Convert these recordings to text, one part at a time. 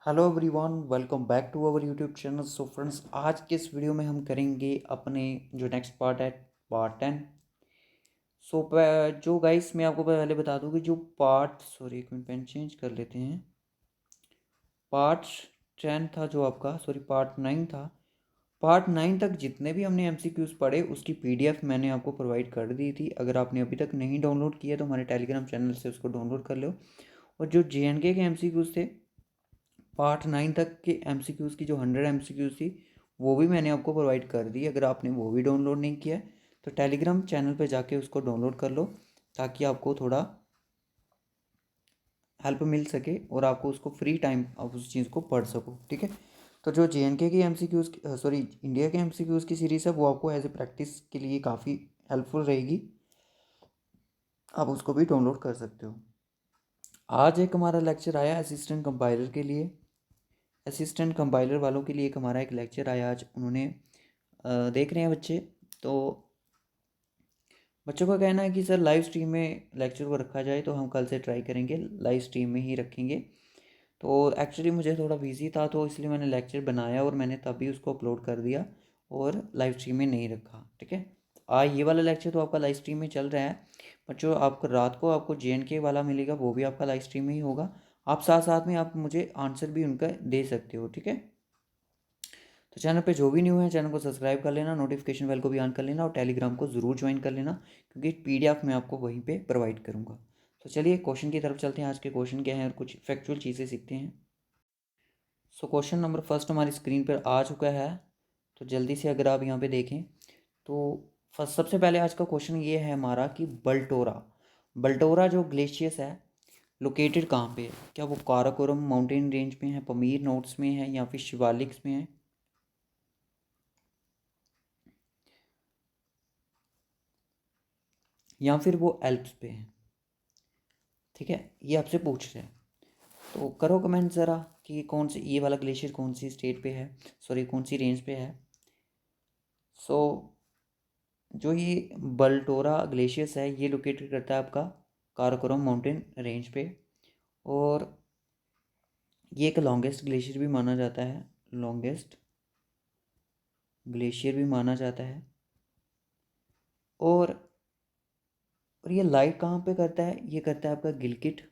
Hello everyone, welcome back to our YouTube channel. So friends, आज के इस video में हम करेंगे अपने जो नेक्स्ट पार्ट है, पार्ट 10। सो जो गाइस मैं आपको पहले बता दूं कि जो पार्ट सॉरी एक मिनट, पेन चेंज कर लेते हैं। पार्ट 10 था जो आपका, सॉरी पार्ट 9 था। पार्ट 9 तक जितने भी हमने एमसीक्यूज़ पढ़े उसकी पीडीएफ मैंने आपको प्रोवाइड कर दी थी। अगर आपने अभी तक नहीं डाउनलोड किया तो हमारे टेलीग्राम चैनल से उसको डाउनलोड कर लो। और जो जेएनके के एमसीक्यूज़ थे पार्ट 9 तक के एमसीक्यूज़ की, जो 100 एमसीक्यूज़ थी, वो भी मैंने आपको प्रोवाइड कर दी। अगर आपने वो भी डाउनलोड नहीं किया है तो टेलीग्राम चैनल पे जाके उसको डाउनलोड कर लो, ताकि आपको थोड़ा हेल्प मिल सके और आपको उसको फ्री टाइम आप उस चीज़ को पढ़ सको। ठीक है, तो जो जेएनके की एमसीक्यूज़, सॉरी इंडिया के एमसीक्यूज़ की सीरीज़ है, वो आपको एज ए प्रैक्टिस के लिए काफ़ी हेल्पफुल रहेगी। आप उसको भी डाउनलोड कर सकते हो। आज एक हमारा लेक्चर आया असिस्टेंट कंपाइलर के लिए। असिस्टेंट कंपाइलर वालों के लिए एक हमारा एक लेक्चर आया आज। उन्होंने देख रहे हैं बच्चे, तो बच्चों का कहना है कि सर लाइव स्ट्रीम में लेक्चर को रखा जाए, तो हम कल से ट्राई करेंगे लाइव स्ट्रीम में ही रखेंगे। तो एक्चुअली मुझे थोड़ा बिजी था, तो इसलिए मैंने लेक्चर बनाया और मैंने तभी उसको अपलोड कर दिया और लाइव स्ट्रीम में नहीं रखा। ठीक है, आज ये वाला लेक्चर तो आपका लाइव स्ट्रीम में चल रहा है, बट जो आपको रात को आपको जेएनके वाला मिलेगा वो भी आपका लाइव स्ट्रीम में ही होगा। आप साथ साथ में आप मुझे आंसर भी उनका दे सकते हो। ठीक है, तो चैनल पे जो भी न्यू है चैनल को सब्सक्राइब कर लेना, नोटिफिकेशन बेल को भी ऑन कर लेना और टेलीग्राम को ज़रूर ज्वाइन कर लेना, क्योंकि पीडीएफ मैं आपको वहीं पे प्रोवाइड करूँगा। तो चलिए क्वेश्चन की तरफ चलते हैं। आज के क्वेश्चन क्या हैं और कुछ फैक्चुअल चीज़ें सीखते हैं। सो क्वेश्चन नंबर फर्स्ट हमारी स्क्रीन पर आ चुका है, तो जल्दी से अगर आप यहाँ पे देखें तो फर्स्ट सबसे पहले आज का क्वेश्चन ये है हमारा कि बल्टोरा बल्टोरा जो ग्लेशियस है, लोकेटेड कहाँ पे है? क्या वो काराकोरम माउंटेन रेंज में है, पमीर नोट्स में है, या फिर शिवालिक्स में है, या फिर वो एल्प्स पे है? ठीक है, ये आपसे पूछ रहे हैं। तो करो कमेंट ज़रा कि कौन सी ये वाला ग्लेशियर कौन सी स्टेट पे है, सॉरी कौन सी रेंज पे है। सो जो ये बल्टोरा ग्लेशियर्स है ये लोकेटेड करता है आपका काराकोरम माउंटेन रेंज पे, और ये एक लॉन्गेस्ट ग्लेशियर भी माना जाता है, लॉन्गेस्ट ग्लेशियर भी माना जाता है। और ये लाइट कहाँ पे करता है? ये करता है आपका गिलगिट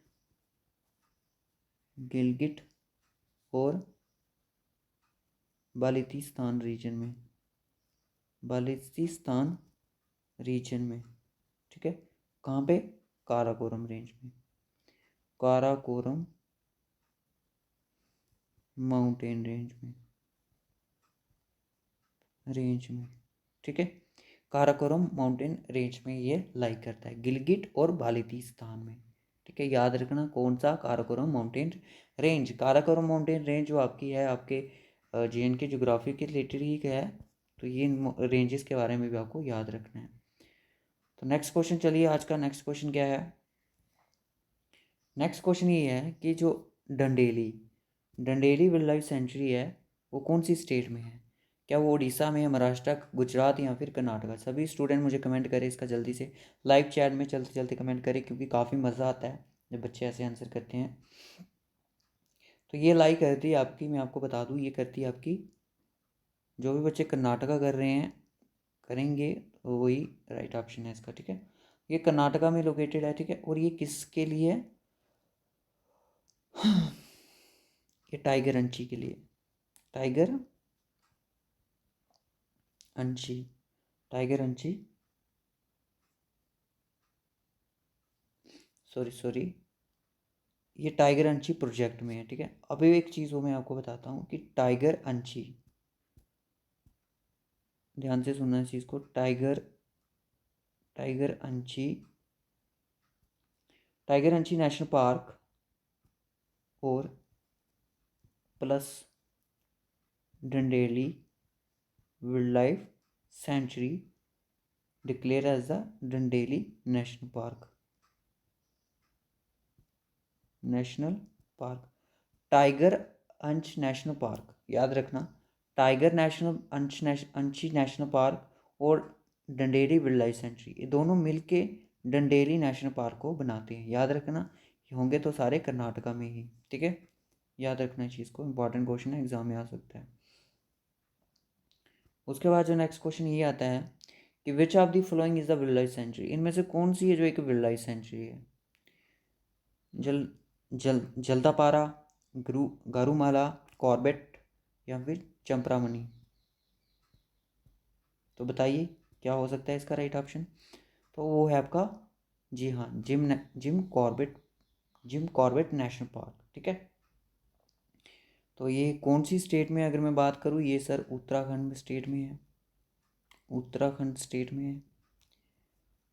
गिलगिट और बाल्टिस्तान रीजन में, बाल्टिस्तान रीजन में। ठीक है, कहाँ पे? काराकोरम रेंज में, काराकोरम माउंटेन रेंज में। ठीक है, काराकोरम माउंटेन रेंज में ये लाई करता है, गिलगिट और बाल्टिस्तान में। ठीक है, याद रखना कौन सा? Karakoram mountain range. Karakoram mountain range जो आपकी है आपके जेएनके ज्योग्राफी के रिलेटेड ही है, तो ये रेंजेस के बारे में भी आपको याद रखना है। तो नेक्स्ट क्वेश्चन, चलिए आज का नेक्स्ट क्वेश्चन क्या है। नेक्स्ट क्वेश्चन ये है कि जो Dandeli Dandeli wildlife century है वो कौन सी स्टेट में है? क्या वो उड़ीसा में है, महाराष्ट्र, गुजरात, या फिर कर्नाटका? सभी स्टूडेंट मुझे कमेंट करें इसका जल्दी से, लाइव चैट में चलते चलते कमेंट करें, क्योंकि काफ़ी मज़ा आता है जब बच्चे ऐसे आंसर करते हैं। तो ये लाई करती है आपकी, मैं आपको बता दूँ, ये करती है आपकी, जो भी बच्चे कर्नाटका कर रहे हैं करेंगे तो वही राइट ऑप्शन है इसका। ठीक है, ये कर्नाटका में लोकेटेड है। ठीक है, और ये किसके लिए है? ये टाइगर अंची के लिए, टाइगर अंशी, टाइगर अंशी, सॉरी ये टाइगर अंशी प्रोजेक्ट में है। ठीक है, अभी एक चीज़ वो मैं आपको बताता हूँ कि टाइगर अंशी, ध्यान से सुनना इस चीज़ को, tiger tiger Anshi, tiger Anshi national park और plus Dandeli wildlife sanctuary declare as the Dandeli national park, tiger Anshi national park, याद रखना, tiger national Anshi national park और डंडेली वाइल्ड लाइफ सेंचुरी, ये दोनों मिलके डंडेली नेशनल पार्क को बनाते हैं। याद रखना, ये होंगे तो सारे कर्नाटका में ही। ठीक है, याद रखना है चीज़ को, इंपॉर्टेंट क्वेश्चन है, एग्जाम में आ सकता है। उसके बाद जो नेक्स्ट क्वेश्चन ये आता है कि विच of the following is the wild life sanctuary, इनमें से कौन सी है जो एक वाइल्ड लाइफ सेंचुरी है? जल जल जल्दापारा, गारूमाला, कॉर्बेट या फिर चंपरामणि। तो बताइए क्या हो सकता है इसका राइट ऑप्शन? तो वो है आपका, जी हाँ, जिम कॉर्बेट नेशनल पार्क। ठीक है, तो ये कौन सी स्टेट में, अगर मैं बात करूँ, ये सर उत्तराखंड स्टेट में है, उत्तराखंड स्टेट में है।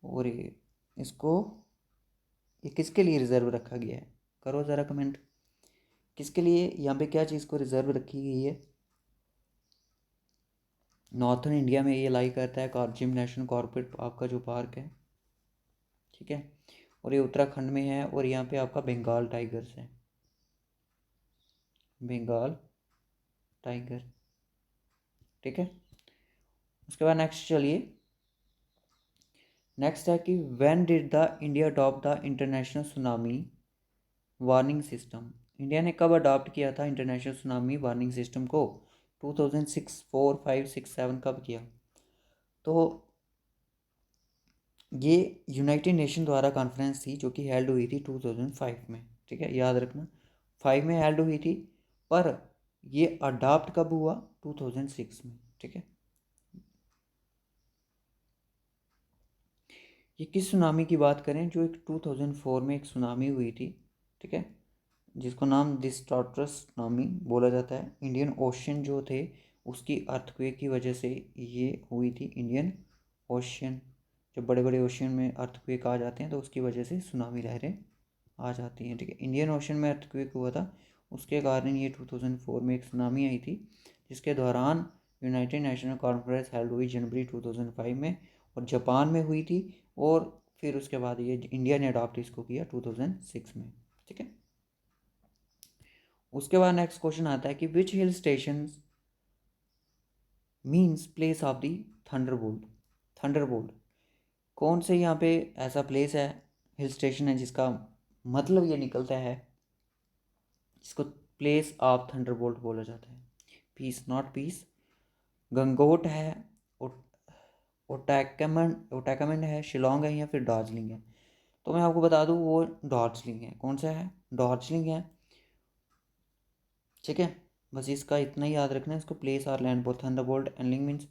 और ये इसको, ये किसके लिए रिजर्व रखा गया है? करो ज़रा कमेंट, किसके लिए यहाँ पे क्या चीज़ को रिजर्व रखी गई है? नॉर्थन इंडिया में ये लाई करता है जिम नेशनल कॉर्बेट आपका जो पार्क है। ठीक है, और ये उत्तराखंड में है, और यहाँ पे आपका बंगाल टाइगर्स है, बंगाल टाइगर। ठीक है, उसके बाद नेक्स्ट चलिए, नेक्स्ट है कि when did the India adopt the international tsunami warning system, India ने कब अडॉप्ट किया था इंटरनेशनल सुनामी वार्निंग सिस्टम को? 2006, 4, 5, 6, 7 कब किया? तो ये यूनाइटेड नेशन द्वारा कॉन्फ्रेंस थी जो कि हेल्ड हुई थी 2005 में। ठीक है, याद रखना 5 में हेल्ड हुई थी, पर ये अडॉप्ट कब हुआ? 2006 में। ठीक है, ये किस सुनामी की बात करें? जो एक 2004 में एक सुनामी हुई थी। ठीक है, जिसको नाम डिस्ट्रॉस्टर्स सुनामी बोला जाता है। इंडियन ओशन जो थे उसकी अर्थक्वेक की वजह से ये हुई थी। इंडियन ओशन, जब बड़े बड़े ओशन में अर्थक्वेक आ जाते हैं तो उसकी वजह से सुनामी लहरें आ जाती हैं। ठीक है, इंडियन ओशन में अर्थक्वेक हुआ था, उसके कारण ये 2004 में एक सुनामी आई थी, जिसके दौरान यूनाइटेड नेशनल कॉन्फ्रेंस हेल्ड हुई जनवरी 2005 में, और जापान में हुई थी, और फिर उसके बाद ये इंडिया ने अडॉप्ट इसको किया 2006 में। ठीक है, उसके बाद नेक्स्ट क्वेश्चन आता है कि which hill station means place of the thunderbolt, thunderbolt कौन से यहाँ पे ऐसा प्लेस है, हिल स्टेशन है, जिसका मतलब ये निकलता है, जिसको प्लेस ऑफ थंडरबोल्ट बोला जाता है? पीस, नॉट पीस, गंगोट है, ओटैकमन है, शिलोंग है, या फिर दार्जिलिंग है? तो मैं आपको बता दूं वो दार्जिलिंग है। कौन सा है? दार्जिलिंग है। ठीक है, बस इसका इतना ही याद रखना है, इसको प्लेस और लैंड बोल, थंडरबोल्ट एंडलिंग मीन्स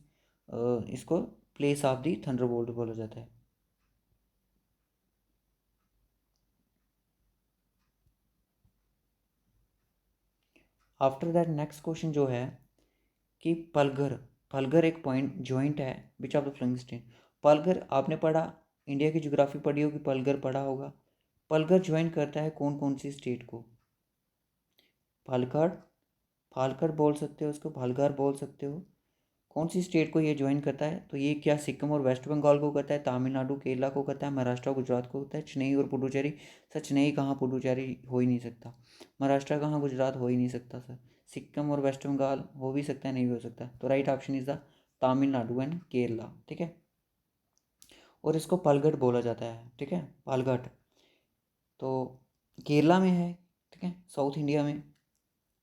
इसको प्लेस ऑफ दी थंडरबोल्ट बोला जाता है। आफ्टर दैट नेक्स्ट क्वेश्चन जो है कि पलघर, पलघर एक पॉइंट जॉइंट है which of the flowing state? Palghar आपने पढ़ा, इंडिया की ज्योग्राफी पढ़ी होगी, पलघर पढ़ा होगा। पलघर ज्वाइन करता है कौन कौन सी स्टेट को? पालघर, पालघर बोल सकते हो उसको, पालघर बोल सकते हो। कौन सी स्टेट को ये ज्वाइन करता है? तो ये क्या सिक्किम और वेस्ट बंगाल को करता है, तमिलनाडु केरला को करता है, महाराष्ट्र गुजरात को करता है, चेन्नई और पुडुचेरी? सर चेन्नई कहाँ, पुडुचेरी हो ही नहीं सकता, महाराष्ट्र कहाँ, गुजरात हो ही नहीं सकता सर, सिक्किम और वेस्ट बंगाल हो भी सकता है, नहीं भी हो सकता। तो right option is the Tamil Nadu and Kerala. ठीक है, और इसको पालघट बोला जाता है। ठीक है, पालघट तो केरला में है। ठीक है, साउथ इंडिया में,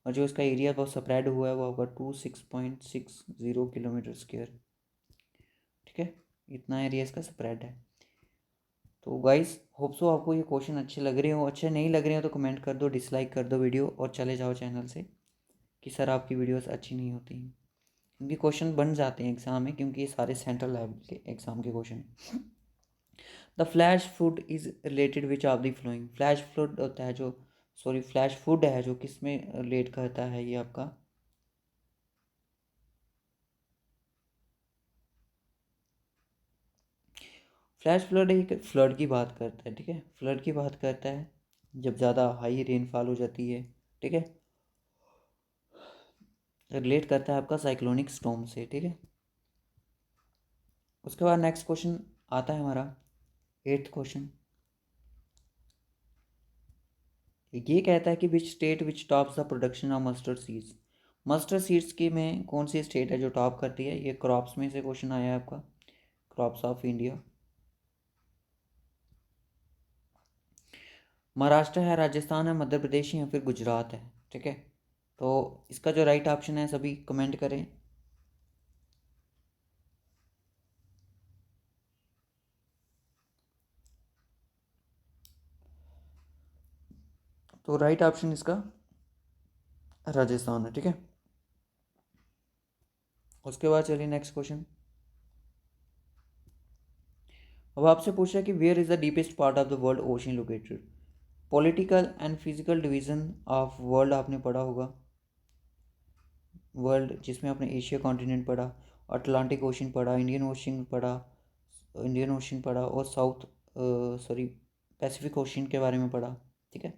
और जो इसका एरिया बहुत स्प्रेड हुआ है वो होगा 26.60 किलोमीटर स्क्वायर। ठीक है, इतना एरिया इसका स्प्रेड है। तो गाइस होप सो आपको ये क्वेश्चन अच्छे लग रहे हो, अच्छे नहीं लग रहे हो तो कमेंट कर दो, डिसलाइक कर दो वीडियो, और चले जाओ चैनल से कि सर आपकी वीडियोस अच्छी नहीं होती हैं, क्योंकि क्वेश्चन बन जाते हैं एग्ज़ाम में, क्योंकि ये सारे सेंट्रल लेवल के एग्ज़ाम के question. The flash food is related which of the flowing, flash food होता है जो, सॉरी फ्लैश फूड है जो किस में रिलेट करता है ये आपका? फ्लैश फ्लड एक फ्लड की बात करता है। ठीक है, फ्लड की बात करता है जब ज़्यादा हाई रेनफॉल हो जाती है। ठीक है, रिलेट करता है आपका साइक्लोनिक स्टॉर्म से। ठीक है, उसके बाद नेक्स्ट क्वेश्चन आता है हमारा, एट्थ क्वेश्चन। ये कहता है कि which state which tops the production of mustard seeds, mustard seeds की में कौन सी स्टेट है जो टॉप करती है? ये क्रॉप्स में से क्वेश्चन आया है आपका, क्रॉप्स ऑफ इंडिया। महाराष्ट्र है, राजस्थान है, मध्य प्रदेश है, या फिर गुजरात है? ठीक है, तो इसका जो राइट ऑप्शन है सभी कमेंट करें। तो राइट ऑप्शन इसका राजस्थान है, ठीक है। उसके बाद चलिए नेक्स्ट क्वेश्चन। अब आपसे पूछा है कि where is the deepest part of the world ocean located. Political and physical division of world आपने पढ़ा होगा, वर्ल्ड जिसमें आपने एशिया कॉन्टिनेंट पढ़ा, अटलांटिक ओशन पढ़ा, इंडियन ओशन पढ़ा और साउथ सॉरी पैसिफिक ओशन के बारे में पढ़ा, ठीक है।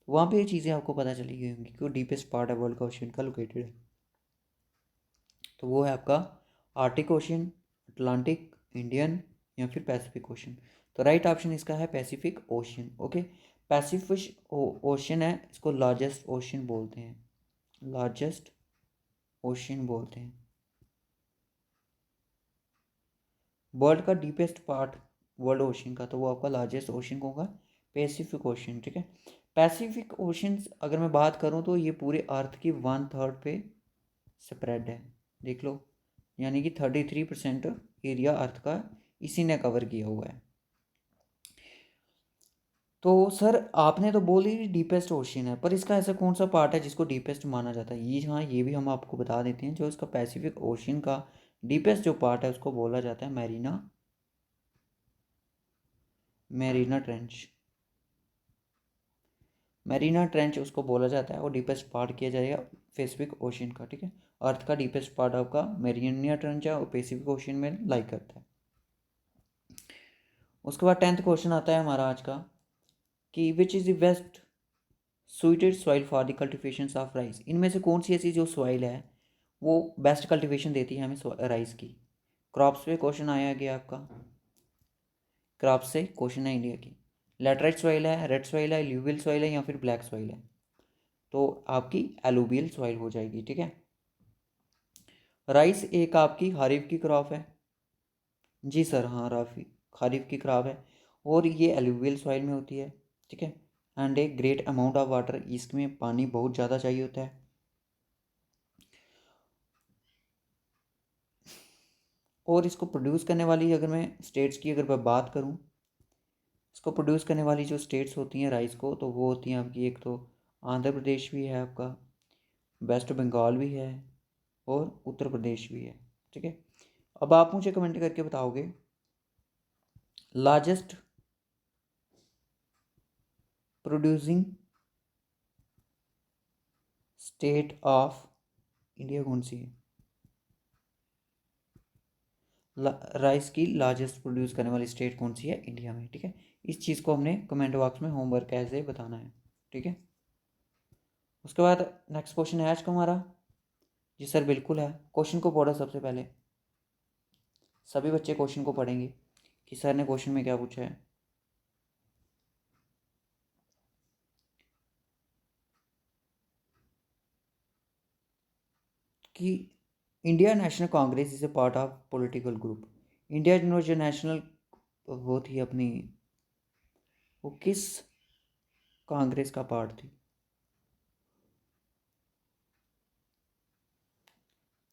वहाँ पे ये चीज़ें आपको पता चली गई होंगी कि वो डीपेस्ट पार्ट है वर्ल्ड का ओशन का लोकेटेड है। तो वो है आपका आर्टिक ओशन, अटलांटिक, इंडियन या फिर पैसिफिक ओशन। तो राइट ऑप्शन इसका है Pacific ocean, okay. Pacific ocean है, इसको लार्जेस्ट ओशन बोलते हैं, लार्जेस्ट ओशन बोलते हैं। वर्ल्ड का डीपेस्ट पार्ट वर्ल्ड ओशन का, तो वो आपका लार्जेस्ट ओशन होगा पैसिफिक ओशन, ठीक है। पैसिफिक ओशन अगर मैं बात करूँ तो ये पूरे अर्थ की 1/3 पे स्प्रेड है, देख लो, यानी कि 33% एरिया अर्थ का इसी ने कवर किया हुआ है। तो सर आपने तो बोल ही डीपेस्ट ओशन है, पर इसका ऐसा कौन सा पार्ट है जिसको डीपेस्ट माना जाता है? ये हाँ, ये भी हम आपको बता देते हैं। जो इसका पैसिफिक ओशन का डीपेस्ट जो पार्ट है उसको बोला जाता है मैरीना, मैरीना ट्रेंच। मैरीना ट्रेंच उसको बोला जाता है, वो डीपेस्ट पार्ट किया जाएगा पैसिफिक ओशन का, ठीक है। अर्थ का डीपेस्ट पार्ट आपका मैरीना ट्रेंच है और पैसिफिक ओशन में लाई करता है। उसके बाद 10th क्वेश्चन आता है हमारा आज का कि which is the best suited soil for the cultivation of rice. इनमें से कौन सी ऐसी जो सॉइल है वो बेस्ट कल्टिवेशन देती है हमें राइस की? क्रॉप्स पे क्वेश्चन आया गया आपका, क्रॉप्स से क्वेश्चन है इंडिया की। लेटराइट सॉइल है, रेड सॉइल है, ल्यूवियल सॉइल है या फिर ब्लैक सॉइल है? तो आपकी एलुवियल सॉइल हो जाएगी, ठीक है। राइस एक आपकी खरीफ की क्रॉप है, जी सर, हाँ राफी खरीफ की क्रॉप है और ये एलुवियल सॉइल में होती है, ठीक है। And a great amount of water, इसमें पानी बहुत ज़्यादा चाहिए होता है। और इसको प्रोड्यूस करने वाली अगर मैं स्टेट्स की अगर मैं बात करूँ, इसको प्रोड्यूस करने वाली जो स्टेट्स होती हैं राइस को, तो वो होती हैं आपकी, एक तो आंध्र प्रदेश भी है आपका, वेस्ट बंगाल भी है और उत्तर प्रदेश भी है, ठीक है। अब आप मुझे कमेंट करके बताओगे largest producing state of India कौन सी है? राइस की लार्जेस्ट प्रोड्यूस करने वाली स्टेट कौन सी है इंडिया में, ठीक है। इस चीज़ को हमने कमेंट बॉक्स में होमवर्क ऐसे बताना है, ठीक है। उसके बाद नेक्स्ट क्वेश्चन है आज का हमारा, जी सर बिल्कुल है। क्वेश्चन को पढ़ो सबसे पहले, सभी बच्चे क्वेश्चन को पढ़ेंगे कि सर ने क्वेश्चन में क्या पूछा है। कि India national Congress is a part of political group. India जो नेशनल वो थी अपनी, वो किस कांग्रेस का पार्ट थी?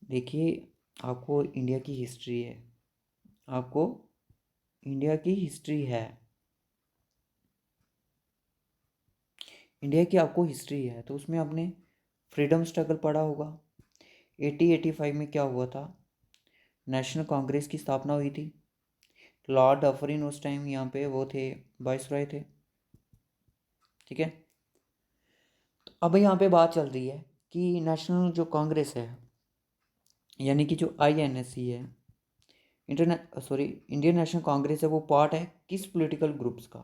देखिए, आपको इंडिया की हिस्ट्री है, आपको इंडिया की हिस्ट्री है, इंडिया की आपको हिस्ट्री है, तो उसमें आपने फ्रीडम स्ट्रगल पढ़ा होगा। 1885 में क्या हुआ था? नेशनल कांग्रेस की स्थापना हुई थी। लॉर्ड डफरिन उस टाइम यहाँ पे वो थे, वाइसरॉय थे, ठीक है। तो अब यहाँ पे बात चल रही है कि नेशनल जो कांग्रेस है, यानी कि जो INSC है, इंडियन नेशनल कांग्रेस है, वो पार्ट है किस पॉलिटिकल ग्रुप्स का?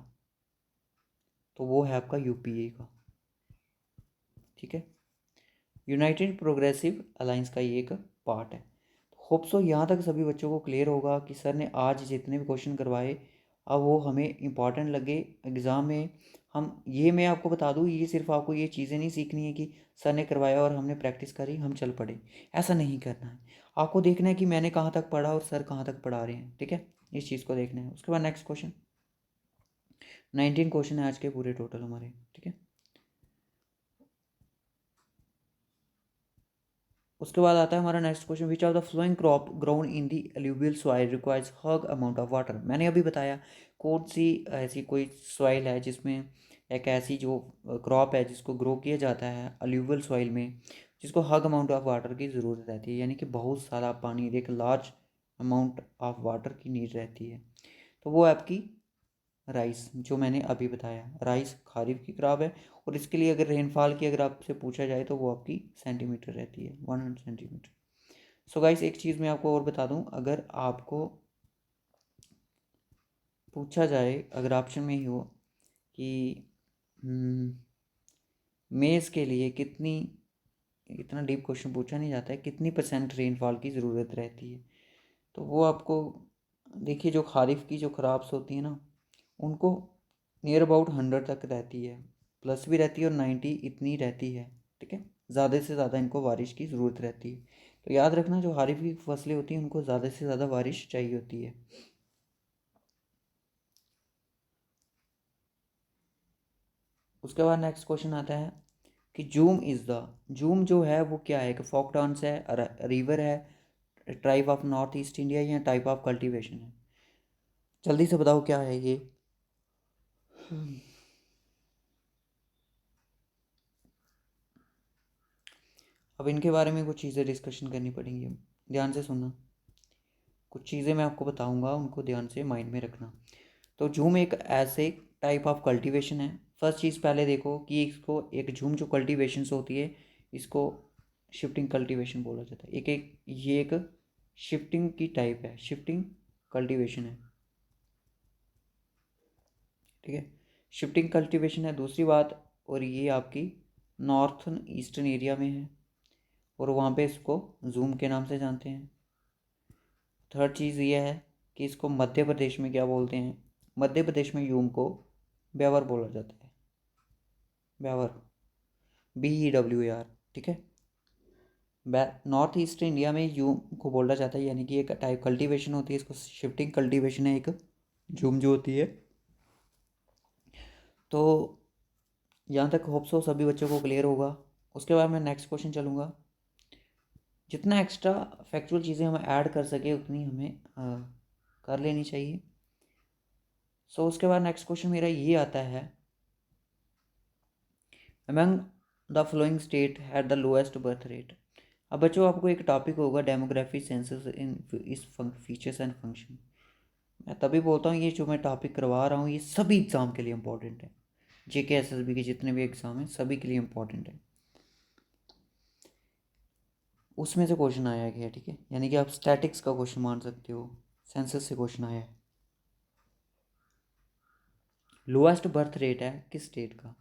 तो वो है आपका UPA का, ठीक है। यूनाइटेड प्रोग्रेसिव अलायंस का ये एक पार्ट है। होप सो यहाँ तक सभी बच्चों को क्लियर होगा कि सर ने आज जितने भी क्वेश्चन करवाए अब वो हमें इम्पॉर्टेंट लगे एग्ज़ाम में। हम ये मैं आपको बता दूँ, ये सिर्फ आपको ये चीज़ें नहीं सीखनी है कि सर ने करवाया और हमने प्रैक्टिस करी हम चल पड़े, ऐसा नहीं करना है। आपको देखना है कि मैंने कहाँ तक पढ़ा और सर कहाँ तक पढ़ा रहे हैं, ठीक है। इस चीज़ को देखना है। उसके बाद नेक्स्ट क्वेश्चन, 19 क्वेश्चन है आज के पूरे टोटल हमारे, ठीक है। उसके बाद आता है हमारा next question, which are the following crop grown in the alluvial soil requires huge amount of water. मैंने अभी बताया कौन सी ऐसी कोई सॉइल है जिसमें एक ऐसी जो क्रॉप है जिसको ग्रो किया जाता है एल्यूवियल सॉइल में, जिसको हग अमाउंट ऑफ वाटर की ज़रूरत रहती है, यानी कि बहुत सारा पानी, एक लार्ज अमाउंट ऑफ वाटर की नीड रहती है। तो वो आपकी राइस, जो मैंने अभी बताया, राइस खरीफ की क्रॉप है। और इसके लिए अगर रेनफॉल की अगर आपसे पूछा जाए तो वो आपकी सेंटीमीटर रहती है, 100 सेंटीमीटर। सो गाइस एक चीज़ मैं आपको और बता दूं, अगर आपको पूछा जाए, अगर ऑप्शन में ही हो कि मेज़ के लिए कितनी, इतना डीप क्वेश्चन पूछा नहीं जाता है, कितनी परसेंट रेनफॉल की ज़रूरत रहती है, तो वो आपको देखिए, जो खारिफ की जो क्रॉप्स होती हैं ना, उनको नियर अबाउट 100 तक रहती है, प्लस भी रहती है और 90 इतनी रहती है। ठीक है, ज़्यादा से ज़्यादा इनको बारिश की ज़रूरत रहती है। तो याद रखना, जो खारिफ की फसलें होती हैं उनको ज़्यादा से ज़्यादा बारिश चाहिए होती है। उसके बाद नेक्स्ट क्वेश्चन आता है कि जूम इज़ द, जूम जो है वो क्या है, एक फोक डांस है, रिवर है, tribe of north east India, या टाइप ऑफ कल्टीवेशन है? जल्दी से बताओ क्या है ये। अब इनके बारे में कुछ चीज़ें डिस्कशन करनी पड़ेंगी, ध्यान से सुनना। कुछ चीज़ें मैं आपको बताऊंगा, उनको ध्यान से माइंड में रखना। तो झूम एक ऐसे टाइप ऑफ कल्टीवेशन है। फर्स्ट चीज़ पहले देखो कि इसको, एक झूम जो कल्टीवेशन होती है, इसको शिफ्टिंग कल्टीवेशन बोला जाता है। ये एक शिफ्टिंग की टाइप है, शिफ्टिंग कल्टीवेशन है। ठीक है, शिफ्टिंग कल्टीवेशन है दूसरी बात। और ये आपकी नॉर्थन ईस्टर्न एरिया में है, और वहाँ पे इसको जूम के नाम से जानते हैं। थर्ड चीज़ ये है कि इसको मध्य प्रदेश में क्या बोलते हैं, मध्य प्रदेश में यूम को ब्यावर बोला जाता है, ब्यावर, BEWAR। ठीक है, नॉर्थ ईस्ट इंडिया में यूम को बोला जाता है, यानी कि एक टाइप कल्टीवेशन होती है, इसको शिफ्टिंग कल्टीवेशन है एक, जूम जो होती है। तो यहाँ तक होप सो सभी बच्चों को क्लियर होगा। उसके बाद मैं नेक्स्ट क्वेश्चन चलूँगा। जितना एक्स्ट्रा फैक्चुअल चीज़ें हम ऐड कर सके उतनी हमें कर लेनी चाहिए। सो उसके बाद नेक्स्ट क्वेश्चन मेरा ये आता है, among the flowing state had the lowest birth rate. अब बच्चों आपको एक टॉपिक होगा डेमोग्राफी सेंसस इन इस फीचर्स एंड फंक्शन। मैं तभी बोलता हूँ ये जो मैं टॉपिक करवा रहा हूँ ये सभी एग्ज़ाम के लिए इम्पोर्टेंट है, JK SSB के जितने भी एग्ज़ाम हैं सभी के लिए इम्पोर्टेंट है। उसमें से क्वेश्चन आया गया, ठीक है, यानी कि आप स्टैटिक्स का क्वेश्चन मान सकते हो, सेंसस से क्वेश्चन आया है। लोएस्ट बर्थ रेट है किस स्टेट का?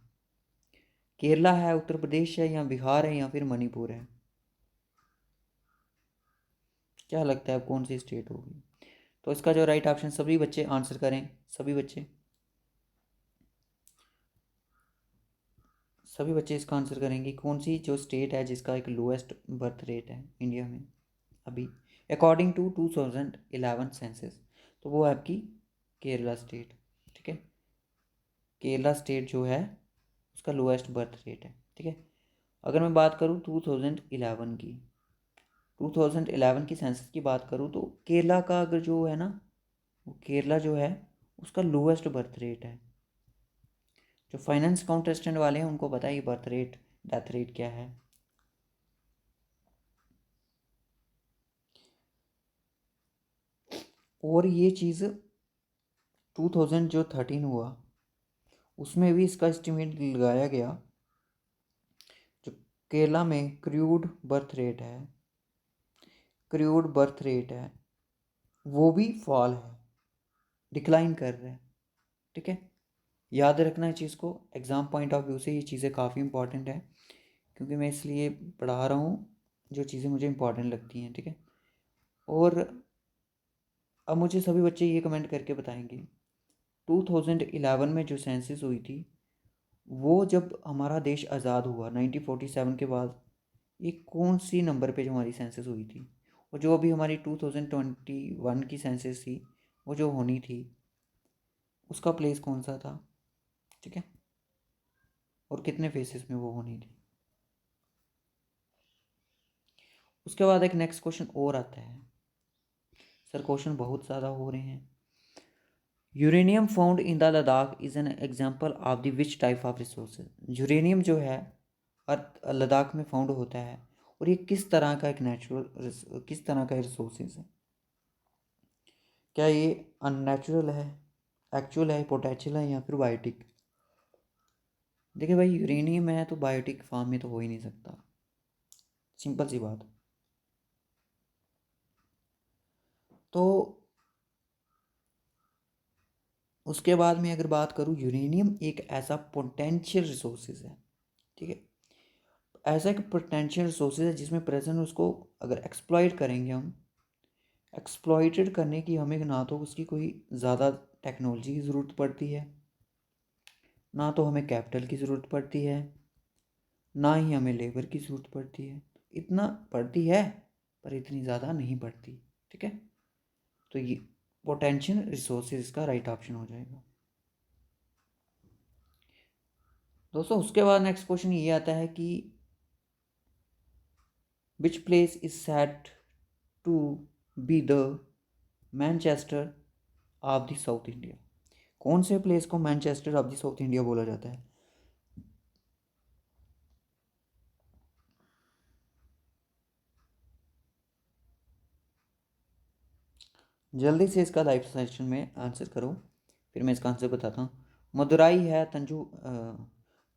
केरला है, उत्तर प्रदेश है, या बिहार है, या फिर मणिपुर है? क्या लगता है कौन सी स्टेट होगी? तो इसका जो राइट ऑप्शन, सभी बच्चे आंसर करें, सभी बच्चे इसका आंसर करेंगे, कौन सी जो स्टेट है जिसका एक लोएस्ट बर्थ रेट है इंडिया में अभी, अकॉर्डिंग टू 2011 सेंसस। तो वो है आपकी केरला स्टेट। ठीक है, केरला स्टेट जो है उसका लोएस्ट बर्थ रेट है। ठीक है, अगर मैं बात करूँ 2011 की, 2011 की सेंसस की बात करूँ, तो केरला का अगर जो है ना, वो केरला जो है उसका लोएस्ट बर्थ रेट है। जो फाइनेंस काउंटेस्टेंट वाले हैं उनको पता है ये बर्थ रेट, डेथ रेट क्या है। और ये चीज़ 2013 हुआ, उसमें भी इसका एस्टिमेट लगाया गया। जो केरला में क्रूड बर्थ रेट है वो भी फॉल है, डिक्लाइन कर रहा है। ठीक है, याद रखना है चीज़ को, एग्ज़ाम पॉइंट ऑफ व्यू से ये चीज़ें काफ़ी इंपॉर्टेंट है, क्योंकि मैं इसलिए पढ़ा रहा हूँ जो चीज़ें मुझे इंपॉर्टेंट लगती हैं। ठीक है, और अब मुझे सभी बच्चे ये कमेंट करके बताएंगे 2011 में जो सेंसस हुई थी, वो जब हमारा देश आज़ाद हुआ 1947 के बाद, ये कौन सी नंबर पे जो हमारी सेंसस हुई थी, और जो अभी हमारी 2021 की सेंसस थी वो जो होनी थी उसका प्लेस कौन सा था? ठीक है, और कितने फेसेस में वो होनी थी? उसके बाद एक नेक्स्ट क्वेश्चन और आता है। सर क्वेश्चन बहुत ज़्यादा हो रहे हैं। Uranium found in the Ladakh is an example of the which type of resources. Uranium जो है अर्थ लद्दाख में फाउंड होता है और ये किस तरह का एक नेचुरल किस तरह का रिसोर्सेज है। क्या ये अननेचुरल है, एक्चुअल है, पोटेंशियल है, या फिर बायोटिक। देखिए भाई, यूरेनियम है तो बायोटिक फॉर्म में तो हो ही नहीं सकता, सिंपल सी बात। तो उसके बाद में अगर बात करूँ, यूरेनियम एक ऐसा पोटेंशियल रिसोर्सेज है, ठीक है, ऐसा एक पोटेंशियल रिसोर्सेज है जिसमें प्रेजेंट उसको अगर एक्सप्लॉइट करेंगे हम, एक्सप्लॉइटेड करने की हमें ना तो उसकी कोई ज़्यादा टेक्नोलॉजी की ज़रूरत पड़ती है, ना तो हमें कैपिटल की ज़रूरत पड़ती है, ना ही हमें लेबर की ज़रूरत पड़ती है। इतना पड़ती है पर इतनी ज़्यादा नहीं पड़ती, ठीक है। तो ये पोटेंशियल रिसोर्सेज इसका राइट ऑप्शन हो जाएगा दोस्तों। उसके बाद नेक्स्ट क्वेश्चन ये आता है कि which place is said to be the Manchester of the south India. कौन से प्लेस को Manchester of the south India बोला जाता है। जल्दी से इसका लाइव सेशन में आंसर करो, फिर मैं इसका आंसर बताता हूँ। मदुराई है,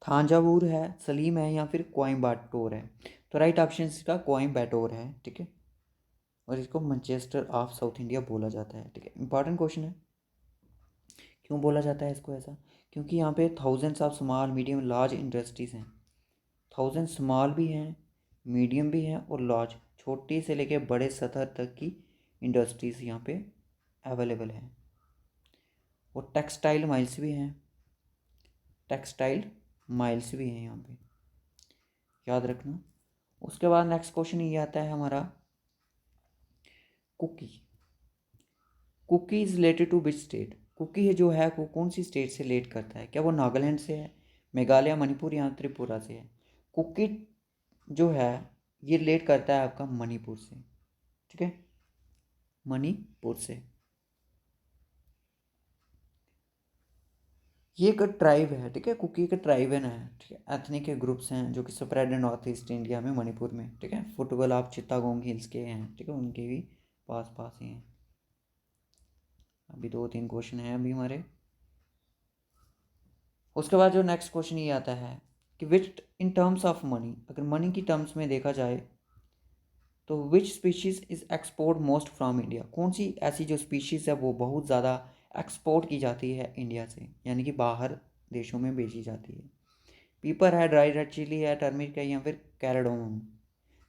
थांजावुर है, सलीम है, या फिर कोयम्बटूर है। तो राइट ऑप्शन इसका कोयम्बटूर है, ठीक है। और इसको मैनचेस्टर ऑफ साउथ इंडिया बोला जाता है, ठीक है। इंपॉर्टेंट क्वेश्चन है। क्यों बोला जाता है इसको ऐसा, क्योंकि यहाँ पे thousands of small medium large industries हैं। थाउजेंड स्मॉल भी हैं, मीडियम भी हैं, और लार्ज छोटी से लेके बड़े स्तर तक की इंडस्ट्रीज़ यहाँ पे अवेलेबल हैं। और टेक्सटाइल माइल्स भी हैं, टेक्सटाइल माइल्स भी हैं यहाँ पे, याद रखना। उसके बाद नेक्स्ट क्वेश्चन ये आता है हमारा, Kuki. Kuki is related to which state. Kuki है जो है वो कौन सी स्टेट से रिलेट करता है। क्या वो नागालैंड से है, मेघालय, मणिपुर, या त्रिपुरा से है। कुकी जो है ये रिलेट करता है आपका मणिपुर से, ठीक है, मणिपुर से। ये एक ट्राइब है, ठीक है, कुकी एक ट्राइब है ना, ठीक है, एथनिक ग्रुप्स हैं जो कि स्प्रेड है नॉर्थ ईस्ट इंडिया में, मणिपुर में, ठीक है। फुटबॉल आप चित्तागोंग हिल्स के हैं, ठीक है, उनके भी पास पास ही हैं। अभी 2-3 क्वेश्चन हैं अभी हमारे। उसके बाद जो नेक्स्ट क्वेश्चन ये आता है कि which in terms of money, अगर मनी की टर्म्स में देखा जाए तो which species is export most from India. कौन सी ऐसी जो स्पीशीज़ है वो बहुत ज़्यादा एक्सपोर्ट की जाती है इंडिया से, यानी कि बाहर देशों में बेची जाती है। पीपर है, ड्राई रेड चिली है, टर्मिक है, या फिर कैराडोमम।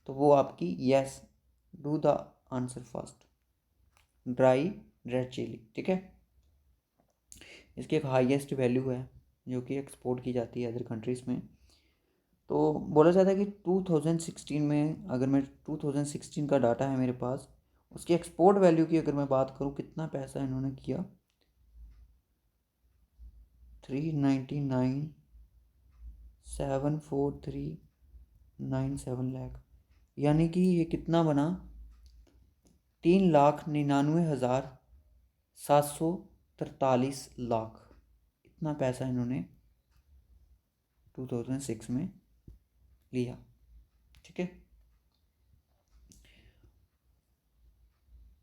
तो वो आपकी yes, do the answer first, dry red chilli, ठीक है। इसकी एक हाईएस्ट वैल्यू है जो कि एक्सपोर्ट की जाती है अदर कंट्रीज़ में। तो बोला जाता है कि 2016 में, अगर मैं 2016 का डाटा है मेरे पास, उसकी एक्सपोर्ट वैल्यू की अगर मैं बात करूँ, कितना पैसा इन्होंने किया, 399,74397 लाख, यानी कि ये कितना बना, 3,99,743 लाख। इतना पैसा इन्होंने 2006 में लिया, ठीक है।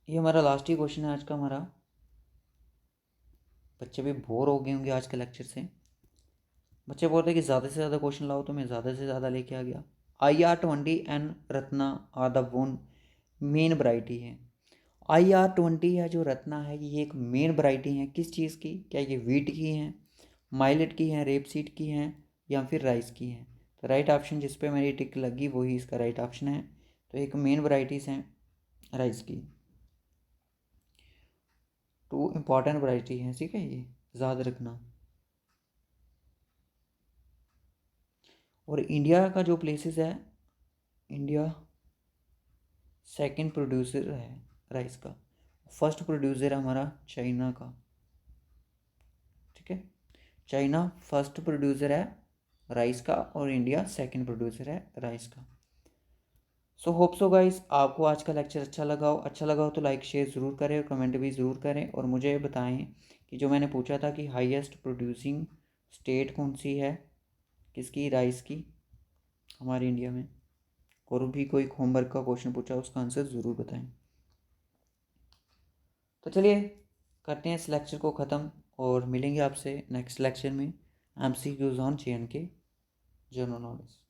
ये हमारा लास्ट ही क्वेश्चन है आज का हमारा। बच्चे भी बोर हो गए होंगे आज के लेक्चर से। बच्चे बोलते हैं कि ज़्यादा से ज़्यादा क्वेश्चन लाओ, तो मैं ज़्यादा से ज़्यादा लेके आ गया। IR20 and Ratna are the one main variety है। IR20 है जो रत्ना है, ये एक मेन वराइटी है किस चीज़ की, क्या ये वीट की हैं, माइलेट की हैं, रेपसीड की हैं, या फिर राइस की हैं। तो राइट ऑप्शन जिस पे मेरी टिक लगी वही इसका राइट ऑप्शन है। तो एक मेन वराइटीज़ हैं राइस की, 2 इम्पॉर्टेंट वराइटी हैं, ठीक है, ये याद रखना। और इंडिया का जो प्लेसेस है, इंडिया सेकंड प्रोड्यूसर है राइस का, फर्स्ट प्रोड्यूसर है हमारा चाइना का, ठीक है। चाइना फर्स्ट प्रोड्यूसर है राइस का और इंडिया सेकंड प्रोड्यूसर है राइस का। सो होप सो गाइस आपको आज का लेक्चर अच्छा लगा हो तो लाइक शेयर ज़रूर करें और कमेंट भी ज़रूर करें, और मुझे बताएं कि जो मैंने पूछा था कि हाईएस्ट प्रोड्यूसिंग स्टेट कौन सी है, किसकी, राइस की, हमारे इंडिया में। और भी कोई होमवर्क का क्वेश्चन पूछा उसका आंसर ज़रूर बताएं। तो चलिए करते हैं इस लेक्चर को ख़त्म और मिलेंगे आपसे नेक्स्ट लेक्चर में। एमसीक्यूज ऑन जे एंड के जनरल नॉलेज।